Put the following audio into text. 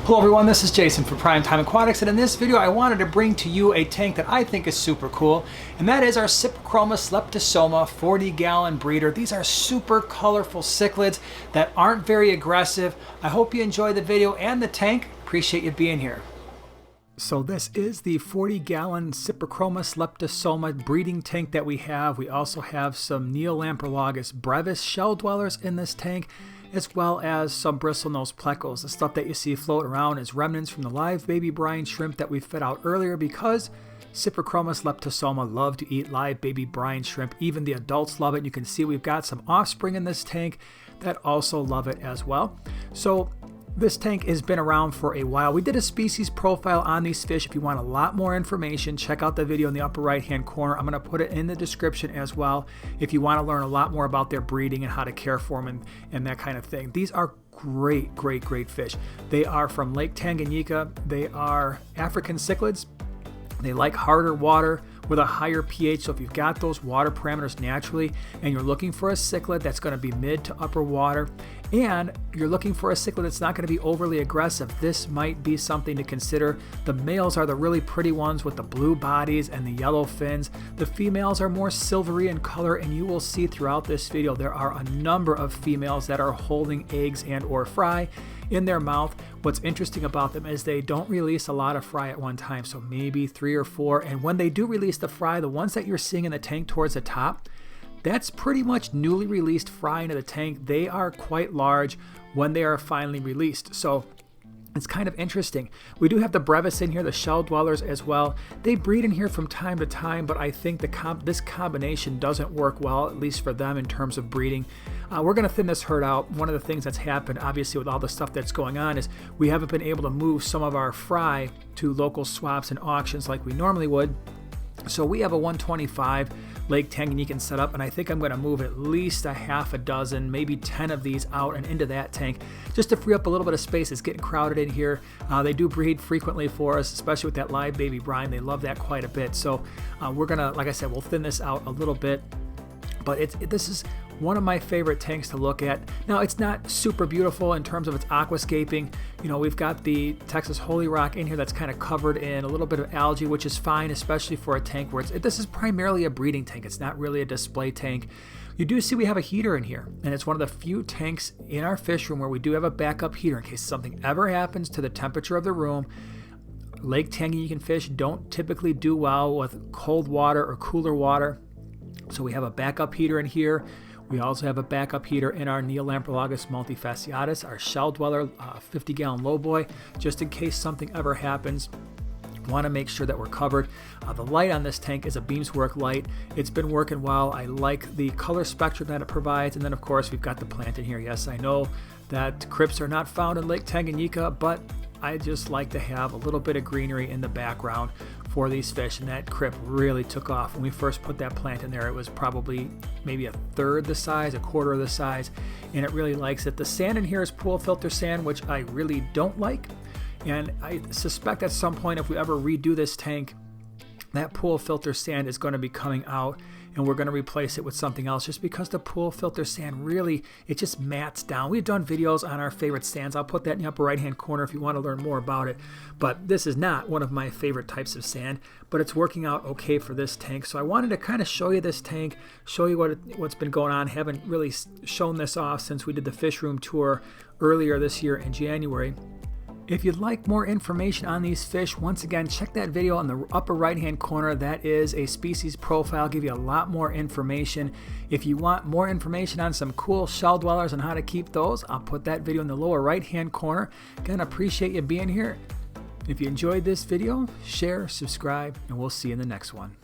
Hello everyone, this is Jason for Primetime Aquatics, and in this video I wanted to bring to you a tank that I think is super cool, and that is our Cyprichromis leptosoma 40-gallon breeder. These are super colorful cichlids that aren't very aggressive. I hope you enjoy the video and the tank. Appreciate you being here. So this is the 40-gallon Cyprichromis leptosoma breeding tank that we have. We also have some Neolamprologus brevis shell dwellers in this tank, as well as some bristlenose plecos. The stuff that you see floating around is remnants from the live baby brine shrimp that we fed out earlier, because Cyprichromis leptosoma love to eat live baby brine shrimp. Even the adults love it. You can see we've got some offspring in this tank that also love it as well. So this tank has been around for a while. We did a species profile on these fish. If you want a lot more information, check out the video in the upper right hand corner. I'm going to put it in the description as well if you want to learn a lot more about their breeding and how to care for them and that kind of thing. These are great fish. They are from Lake Tanganyika. They are African cichlids. They like harder water with a higher pH, so if you've got those water parameters naturally and you're looking for a cichlid that's going to be mid to upper water, and you're looking for a cichlid that's not going to be overly aggressive, this might be something to consider. The males are the really pretty ones with the blue bodies and the yellow fins. The females are more silvery in color, and you will see throughout this video there are a number of females that are holding eggs and or fry in their mouth. What's interesting about them is they don't release a lot of fry at one time, so maybe 3 or 4, and when they do release the fry, the ones that you're seeing in the tank towards the top, that's pretty much newly released fry into the tank. They are quite large when they are finally released, so it's kind of interesting. We do have the brevis in here, the shell dwellers as well. They breed in here from time to time, but I think this combination doesn't work well, at least for them in terms of breeding. We're going to thin this herd out. One of the things that's happened, obviously, with all the stuff that's going on is we haven't been able to move some of our fry to local swaps and auctions like we normally would. So we have a 125 Lake Tanganyikan setup, and I think I'm going to move at least a half a dozen, maybe 10 of these out and into that tank just to free up a little bit of space. It's getting crowded in here. They do breed frequently for us, especially with that live baby brine. They love that quite a bit. So we're going to, like I said, we'll thin this out a little bit. But this is one of my favorite tanks to look at. Now, it's not super beautiful in terms of its aquascaping. You know, we've got the Texas Holy Rock in here that's kind of covered in a little bit of algae, which is fine, especially for a tank where this is primarily a breeding tank. It's not really a display tank. You do see we have a heater in here, and it's one of the few tanks in our fish room where we do have a backup heater in case something ever happens to the temperature of the room. Lake Tanganyikan fish don't typically do well with cold water or cooler water, so we have a backup heater in here. We also have a backup heater in our Neolamprologus multifasciatus, our shell dweller, 50-gallon lowboy, just in case something ever happens. Want to make sure that we're covered. The light on this tank is a Beamswork light. It's been working well. I like the color spectrum that it provides. And then, of course, we've got the plant in here. Yes, I know that crypts are not found in Lake Tanganyika, but I just like to have a little bit of greenery in the background for these fish, and that crypt really took off. When we first put that plant in there, it was probably maybe a third the size, a quarter of the size, and it really likes it. The sand in here is pool filter sand, which I really don't like, and I suspect at some point if we ever redo this tank, that pool filter sand is going to be coming out, and we're going to replace it with something else, just because the pool filter sand really, it just mats down. We've done videos on our favorite sands. I'll put that in the upper right hand corner if you want to learn more about it. But this is not one of my favorite types of sand, but it's working out okay for this tank. So I wanted to kind of show you this tank, show you what's been going on. Haven't really shown this off since we did the fish room tour earlier this year in January. If you'd like more information on these fish, once again, check that video on the upper right-hand corner. That is a species profile, give you a lot more information. If you want more information on some cool shell dwellers and how to keep those, I'll put that video in the lower right-hand corner. Again, appreciate you being here. If you enjoyed this video, share, subscribe, and we'll see you in the next one.